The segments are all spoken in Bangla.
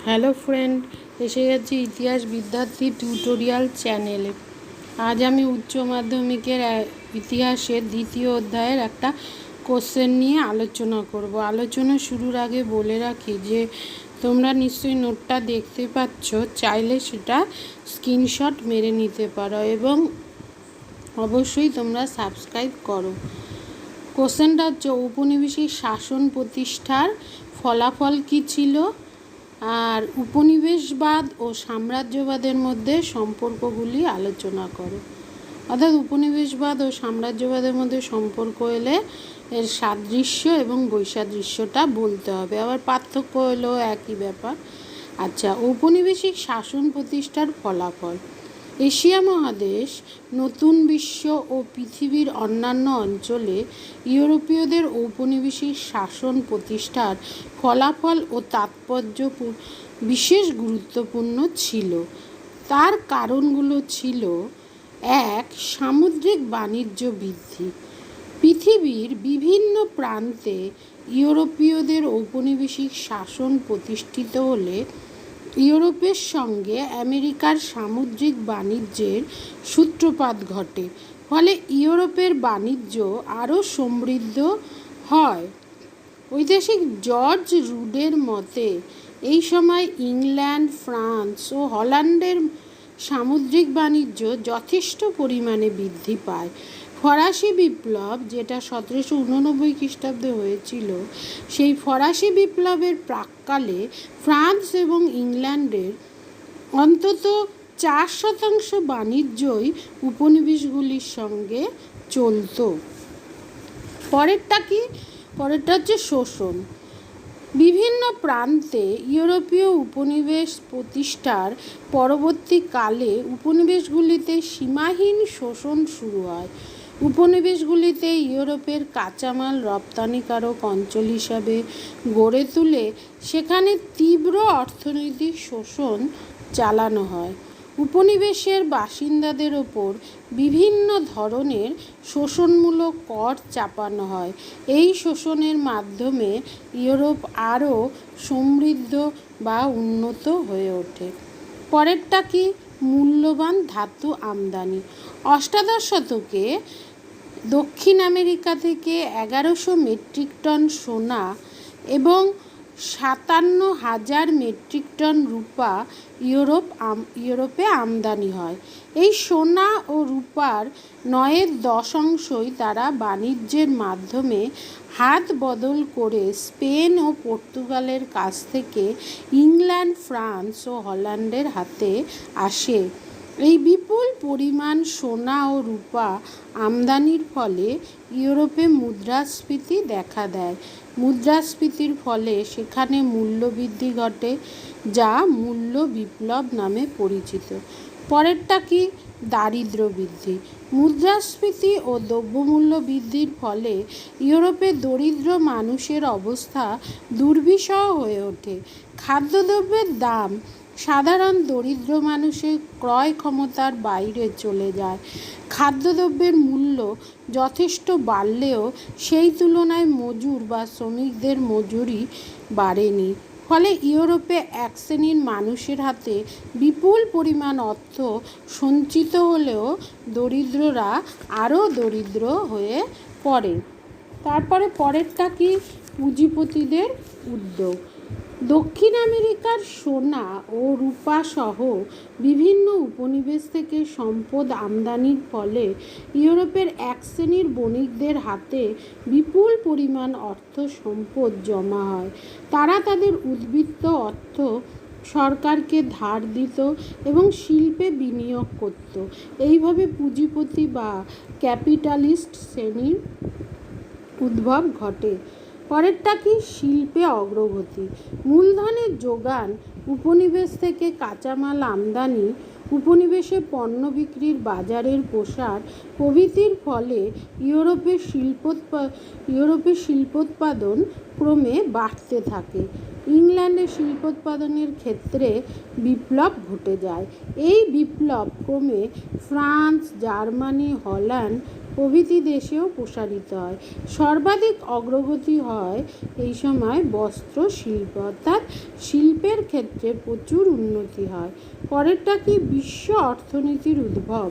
হ্যালো ফ্রেন্ড, এসে গেছি ইতিহাস বিদ্যার্থী টিউটোরিয়াল চ্যানেলে। আজ আমি উচ্চ মাধ্যমিকের ইতিহাসের দ্বিতীয় অধ্যায়ের একটা কোশ্চেন নিয়ে আলোচনা করব। আলোচনা শুরুর আগে বলে রাখি যে তোমরা নিশ্চয়ই নোটটা দেখতে পাচ্ছ, চাইলে সেটা স্ক্রিনশট মেরে নিতে পারো এবং অবশ্যই তোমরা সাবস্ক্রাইব করো। কোশ্চেনটা হচ্ছে, ঔপনিবেশিক শাসন প্রতিষ্ঠার ফলাফল কী ছিল, আর উপনিবেশবাদ ও সাম্রাজ্যবাদের মধ্যে সম্পর্কগুলি আলোচনা করো। অর্থাৎ উপনিবেশবাদ ও সাম্রাজ্যবাদের মধ্যে সম্পর্ক এলে এর সাদৃশ্য এবং বৈসাদৃশ্যটা বলতে হবে, আবার পার্থক্য হলেও একই ব্যাপার। আচ্ছা, ঔপনিবেশিক শাসন প্রতিষ্ঠার ফলাফল। এশিয়া মহাদেশ, নতুন বিশ্ব ও পৃথিবীর অন্যান্য অঞ্চলে ইউরোপীয়দের ঔপনিবেশিক শাসন প্রতিষ্ঠার ফলাফল ও তাৎপর্য বিশেষ গুরুত্বপূর্ণ ছিল। তার কারণগুলো ছিল: 1. সামুদ্রিক বাণিজ্য বৃদ্ধি। পৃথিবীর বিভিন্ন প্রান্তে ইউরোপীয়দের ঔপনিবেশিক শাসন প্রতিষ্ঠিত হলে ইউরোপের সঙ্গে আমেরিকার সামুদ্রিক বাণিজ্যের সূত্রপাত ঘটে, ফলে ইউরোপের বাণিজ্য আরও সমৃদ্ধ হয়। ঐতিহাসিক জর্জ রুডের মতে এই সময় ইংল্যান্ড, ফ্রান্স ও হল্যান্ডের সামুদ্রিক বাণিজ্য যথেষ্ট পরিমাণে বৃদ্ধি পায়। ফরাসি বিপ্লব, যেটা 1789 খ্রিস্টাব্দে হয়েছিল, সেই ফরাসি বিপ্লবের প্রাক্কালে ফ্রান্স এবং ইংল্যান্ডের অন্তত 4% বাণিজ্যই উপনিবেশগুলির সঙ্গে চলত। পরেরটা কি? পরেরটা হচ্ছে শোষণ। বিভিন্ন প্রান্তে ইউরোপীয় উপনিবেশ প্রতিষ্ঠার পরবর্তীকালে উপনিবেশগুলিতে সীমাহীন শোষণ শুরু হয়। উপনিবেশগুলিতে ইউরোপের কাঁচামাল রপ্তানিকারক অঞ্চল হিসাবে গড়ে তুলে সেখানে তীব্র অর্থনৈতিক শোষণ চালানো হয়। উপনিবেশের বাসিন্দাদের ওপর বিভিন্ন ধরনের শোষণমূলক কর চাপানো হয়। এই শোষণের মাধ্যমে ইউরোপ আরও সমৃদ্ধ বা উন্নত হয়ে ওঠে। পরেরটা কি? মূল্যবান ধাতু আমদানি। অষ্টাদশ শতকে দক্ষিণ আমেরিকা থেকে 1100 মেট্রিক টন সোনা এবং 57,000 মেট্রিক টন রূপা ইউরোপে আমদানি হয়। এই সোনা ও রূপার 9/10 তারা বাণিজ্যের মাধ্যমে হাত বদল করে স্পেন ও পর্তুগালের কাছ থেকে ইংল্যান্ড, ফ্রান্স ও হল্যান্ডের হাতে আসে। এই বিপুল পরিমাণ সোনা ও রূপা আমদানির ফলে ইউরোপে মুদ্রাস্ফীতি দেখা দেয়। মুদ্রাস্ফীতির ফলে সেখানে মূল্যবৃদ্ধি ঘটে, যা মূল্য বিপ্লব নামে পরিচিত। পরেরটা কি? দারিদ্র্য বৃদ্ধি। মুদ্রাস্ফীতি ও দ্রব্যমূল্য বৃদ্ধির ফলে ইউরোপে দরিদ্র মানুষের অবস্থা দুর্বিষহ হয়ে ওঠে। খাদ্যদ্রব্যের দাম সাধারণ দরিদ্র মানুষের ক্রয় ক্ষমতার বাইরে চলে যায়। খাদ্যদ্রব্যের মূল্য যথেষ্ট বাড়লেও সেই তুলনায় মজুর বা শ্রমিকদের মজুরি বাড়েনি। ফলে ইউরোপে এক শ্রেণীর মানুষের হাতে বিপুল পরিমাণ অর্থ সঞ্চিত হলেও দরিদ্ররা আরও দরিদ্র হয়ে পড়ে। তারপরে পরেরটা কি? পুঁজিপতিদের উদ্যোগ। দক্ষিণ আমেরিকার সোনা ও রূপা সহ বিভিন্ন উপনিবেশ থেকে সম্পদ আমদানির ফলে ইউরোপের এক শ্রেণীর বণিকদের হাতে বিপুল পরিমাণ অর্থ সম্পদ জমা হয়। তারা তাদের উদ্বৃত্ত অর্থ সরকারকে ধার দিত এবং শিল্পে বিনিয়োগ করত। এইভাবে পুঁজিপতি বা ক্যাপিটালিস্ট শ্রেণীর উদ্ভব ঘটে। পরেরটা কি? শিল্পে অগ্রগতি। মূলধনের যোগান, উপনিবেশ থেকে কাঁচামাল আমদানি, উপনিবেশে পণ্য বিক্রির বাজারের প্রসার প্রভৃতির ফলে ইউরোপে শিল্পোৎপাদন ক্রমে বাড়তে থাকে। ইংল্যান্ডে শিল্পোৎপাদনের ক্ষেত্রে বিপ্লব ঘটে যায়। এই বিপ্লব ক্রমে ফ্রান্স, জার্মানি, হল্যান্ড প্রভৃতি দেশেও প্রসারিত হয়। সর্বাধিক অগ্রগতি হয় এই সময় বস্ত্র শিল্প, অর্থাৎ শিল্পের ক্ষেত্রে প্রচুর উন্নতি হয়। পরেরটা কি? বিশ্ব অর্থনীতির উদ্ভব।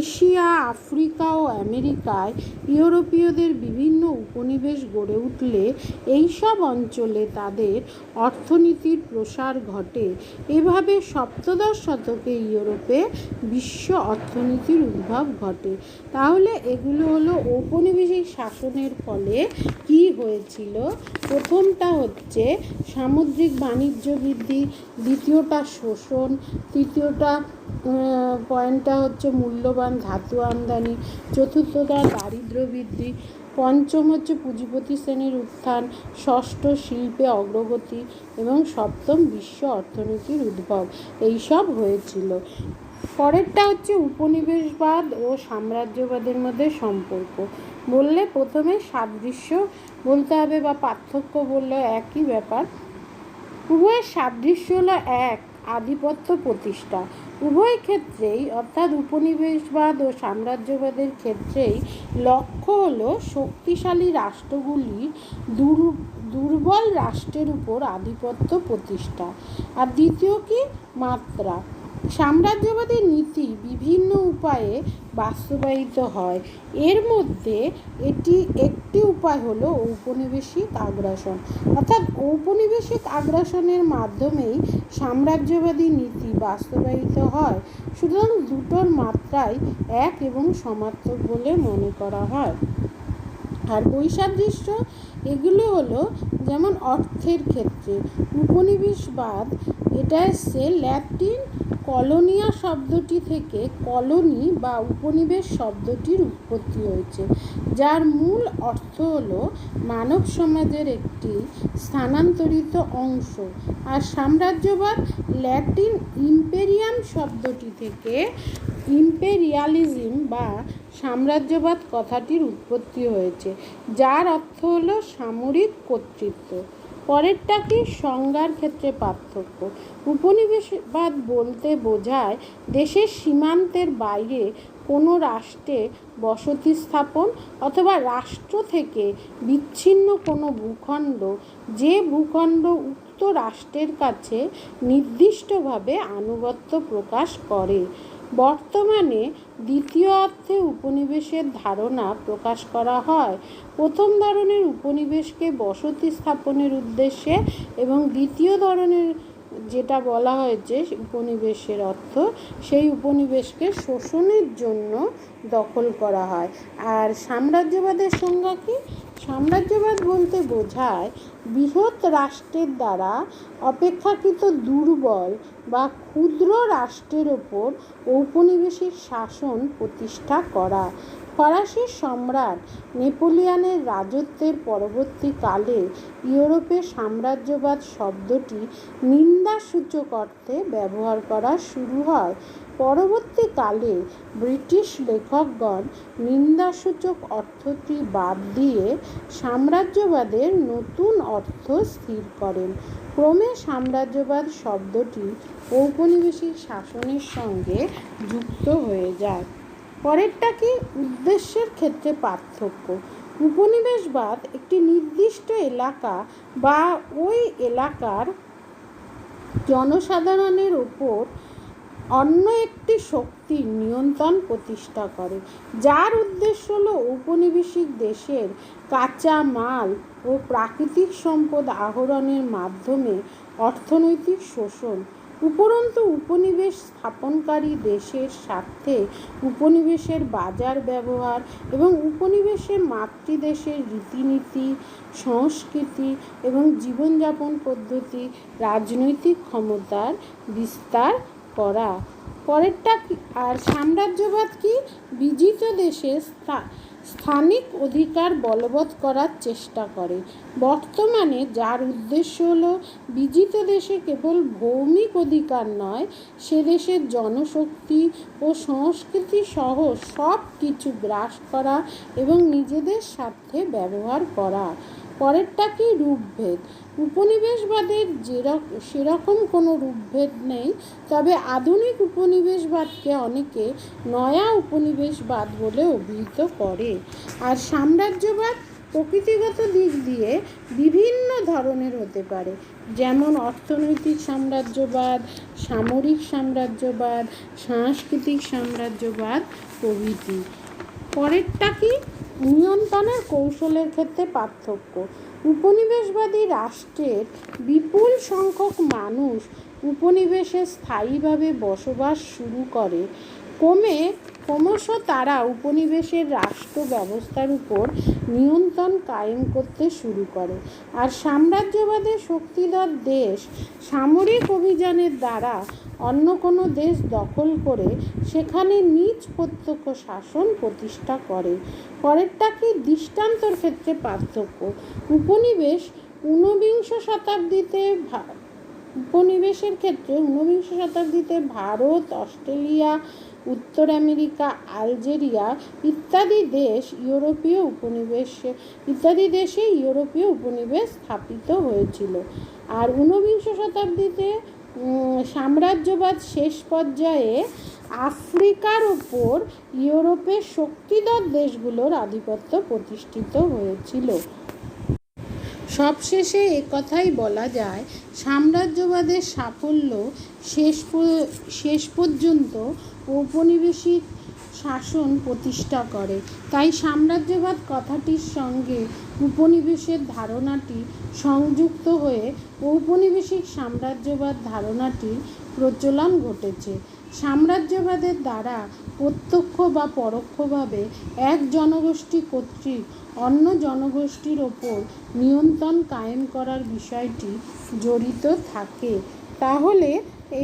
এশিয়া, আফ্রিকা ও আমেরিকায় ইউরোপীয়দের বিভিন্ন উপনিবেশ গড়ে উঠলে এইসব অঞ্চলে তাদের অর্থনীতির প্রসার ঘটে। এভাবে সপ্তদশ শতকে ইউরোপে বিশ্ব অর্থনীতির উদ্ভব ঘটে। তাহলে এগুলো হলো ঔপনিবেশিক শাসনের ফলে কি হয়েছিল। প্রথমটা হচ্ছে সামুদ্রিক বাণিজ্য বৃদ্ধি, দ্বিতীয়টা শোষণ, তৃতীয়টা পয়েন্টটা হচ্ছে মূল্যবান ধাতু আমদানি, চতুর্থটা দারিদ্র্য বৃদ্ধি, পঞ্চম হচ্ছে পুঁজিপতি শ্রেণীর উত্থান, ষষ্ঠ শিল্পে অগ্রগতি এবং সপ্তম বিশ্ব অর্থনীতির উদ্ভব। এইসব হয়েছিল। পরেরটা হচ্ছে উপনিবেশবাদ ও সাম্রাজ্যবাদের মধ্যে সম্পর্ক। বললে প্রথমে সাদৃশ্য বলতে হবে বা পার্থক্য বললেও একই ব্যাপার। উভয়ের সাদৃশ্য হলো এক, আধিপত্য প্রতিষ্ঠা। উভয় ক্ষেত্রেই অর্থাৎ উপনিবেশবাদ ও সাম্রাজ্যবাদের ক্ষেত্রেই লক্ষ্য হলো শক্তিশালী রাষ্ট্রগুলির দুর্বল রাষ্ট্রের উপর আধিপত্য প্রতিষ্ঠা। আর দ্বিতীয় কি? মাত্রা। সাম্রাজ্যবাদী নীতি বিভিন্ন উপায়ে বাস্তবায়িত হয়। এর মধ্যে একটি উপায় হলো ঔপনিবেশিক আগ্রাসন, অর্থাৎ ঔপনিবেশিক আগ্রাসনের মাধ্যমেই সাম্রাজ্যবাদী নীতি বাস্তবায়িত হয়। সুতরাং দুটোর মাত্রাই এক এবং সমার্থক বলে মনে করা হয়। আর বৈসাদৃশ্য এগুলো হলো যেমন অর্থের ক্ষেত্রে উপনিবেশবাদ, এটা এসছে ল্যাটিন কলোনিয়া শব্দটি থেকে কলোনি বা উপনিবেশ শব্দটির উৎপত্তি হয়েছে, যার মূল অর্থ হলো মানব সমাজের একটি স্থানান্তরিত অংশ। আর সাম্রাজ্যবাদ ল্যাটিন ইম্পেরিয়াম শব্দটি থেকে ইম্পেরিয়ালিজম বা সাম্রাজ্যবাদ কথাটির উৎপত্তি হয়েছে, যার অর্থ হলো সামরিক কর্তৃত্ব। পরেরটা কি? সংজ্ঞার ক্ষেত্রে পার্থক্য। উপনিবেশবাদ বলতে বোঝায় দেশের সীমান্তের বাইরে কোনো রাষ্ট্রে বসতি স্থাপন অথবা রাষ্ট্র থেকে বিচ্ছিন্ন কোনো ভূখণ্ড, যে ভূখণ্ড উক্ত রাষ্ট্রের কাছে নির্দিষ্টভাবে আনুগত্য প্রকাশ করে। বর্তমানে দ্বিতীয় অর্থে উপনিবেশের ধারণা প্রকাশ করা হয়। প্রথম ধরনের উপনিবেশকে বসতি স্থাপনের উদ্দেশ্যে এবং দ্বিতীয় ধরনের যেটা বলা হয়েছে উপনিবেশের অর্থ, সেই উপনিবেশকে শোষণের জন্য দখল করা হয়। আর সাম্রাজ্যবাদের সংজ্ঞা কি? সাম্রাজ্যবাদ বলতে বোঝায় বৃহৎ রাষ্ট্রের দ্বারা অপেক্ষাকৃত দুর্বল বা ক্ষুদ্র রাষ্ট্রের ওপর ঔপনিবেশিক শাসন প্রতিষ্ঠা করা। ফরাসি সম্রাট নেপোলিয়নের রাজত্বের পরবর্তীকালে ইউরোপে সাম্রাজ্যবাদ শব্দটি নিন্দাসূচক অর্থে ব্যবহার করা শুরু হয়। পরবর্তীকালে ব্রিটিশ লেখকগণ নিন্দাসূচক অর্থটি বাদ দিয়ে সাম্রাজ্যবাদের নতুন অর্থ স্থির করেন। ক্রমে সাম্রাজ্যবাদ শব্দটি ঔপনিবেশিক শাসনের সঙ্গে যুক্ত হয়ে যায়। পরেরটা কি? উদ্দেশ্যের ক্ষেত্রে পার্থক্য। উপনিবেশবাদ একটি নির্দিষ্ট এলাকা বা ওই এলাকার জনসাধারণের ওপর অন্য একটি শক্তির নিয়ন্ত্রণ প্রতিষ্ঠা করে, যার উদ্দেশ্য হলো ঔপনিবেশিক দেশের কাঁচা মাল ও প্রাকৃতিক সম্পদ আহরণের মাধ্যমে অর্থনৈতিক শোষণ। উপরন্তু উপনিবেশ স্থাপনকারী দেশের স্বার্থে উপনিবেশের বাজার ব্যবহার এবং উপনিবেশের মাতৃদেশের রীতিনীতি, সংস্কৃতি এবং জীবনযাপন পদ্ধতি, রাজনৈতিক ক্ষমতার বিস্তার করা। পরেরটা কি? আর সাম্রাজ্যবাদ কি? বিজিত দেশে স্থানিক অধিকার বলবৎ করার চেষ্টা করে। বর্তমানে যার উদ্দেশ্য হলো বিজিত দেশে কেবল ভৌমিক অধিকার নয়, সে দেশের জনশক্তি ও সংস্কৃতি সহ সব কিছু গ্রাস করা এবং নিজেদের স্বার্থে ব্যবহার করা। পরেরটা কি? রূপভেদ। উপনিবেশবাদের সেরকম কোনো রূপভেদ নেই, তবে আধুনিক উপনিবেশবাদকে অনেকে নয়া উপনিবেশবাদ বলে অভিহিত করে। আর সাম্রাজ্যবাদ প্রকৃতিগত দিক দিয়ে বিভিন্ন ধরনের হতে পারে, যেমন অর্থনৈতিক সাম্রাজ্যবাদ, সামরিক সাম্রাজ্যবাদ, সাংস্কৃতিক সাম্রাজ্যবাদ প্রভৃতি। পরেরটা কি? নিয়ন্ত্রণের কৌশলের ক্ষেত্রে পার্থক্য। উপনিবেশবাদী রাষ্ট্রের বিপুল সংখ্যক মানুষ উপনিবেশে স্থায়ীভাবে বসবাস শুরু করে। ক্রমশ তারা উপনিবেশের রাষ্ট্র ব্যবস্থার উপর নিয়ন্ত্রণ কায়েম করতে শুরু করে। আর সাম্রাজ্যবাদের শক্তিধর দেশ সামরিক অভিযানের দ্বারা অন্য কোনো দেশ দখল করে সেখানে নিজ প্রত্যক্ষ শাসন প্রতিষ্ঠা করে। পরেরটা কি? দৃষ্টান্তর ক্ষেত্রে পার্থক্য। উপনিবেশের ক্ষেত্রে ঊনবিংশ শতাব্দীতে ভারত, অস্ট্রেলিয়া, উত্তর আমেরিকা, আলজেরিয়া ইত্যাদি দেশে ইউরোপীয় উপনিবেশ স্থাপিত হয়েছিল। আর ঊনবিংশ শতাব্দীতে সাম্রাজ্যবাদ শেষ পর্যায়ে আফ্রিকার ওপর ইউরোপের শক্তিধর দেশগুলোর আধিপত্য প্রতিষ্ঠিত হয়েছিল। সবশেষে একথাই বলা যায়, সাম্রাজ্যবাদের সাফল্য শেষ পর্যন্ত ঔপনিবেশিক শাসন প্রতিষ্ঠা করে। তাই সাম্রাজ্যবাদ কথাটির সঙ্গে উপনিবেশের ধারণাটি সংযুক্ত হয়ে ঔপনিবেশিক সাম্রাজ্যবাদ ধারণাটির প্রচলন ঘটেছে। সাম্রাজ্যবাদের দ্বারা প্রত্যক্ষ বা পরোক্ষভাবে এক জনগোষ্ঠী কর্তৃক অন্য জনগোষ্ঠীর ওপর নিয়ন্ত্রণ কায়েম করার বিষয়টি জড়িত থাকে। তাহলে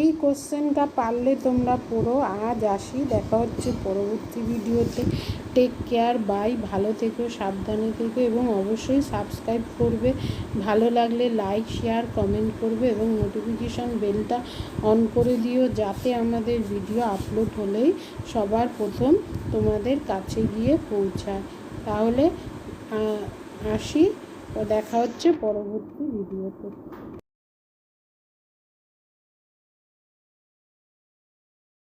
এই কোশ্চেনটা পারলে তোমরা পড়ো। আজ আসি, দেখা হচ্ছে পরবর্তী ভিডিওতে। Take care, bye. ভালো থেকো, সাবধানে থেকো এবং অবশ্যই সাবস্ক্রাইব করবে। ভালো লাগলে লাইক, শেয়ার, কমেন্ট করবে এবং নোটিফিকেশান বেলটা অন করে দিও, যাতে আমাদের ভিডিও আপলোড হলেই সবার প্রথম তোমাদের কাছে গিয়ে পৌঁছায়। তাহলে আসি, দেখা হচ্ছে পরবর্তী ভিডিওতে।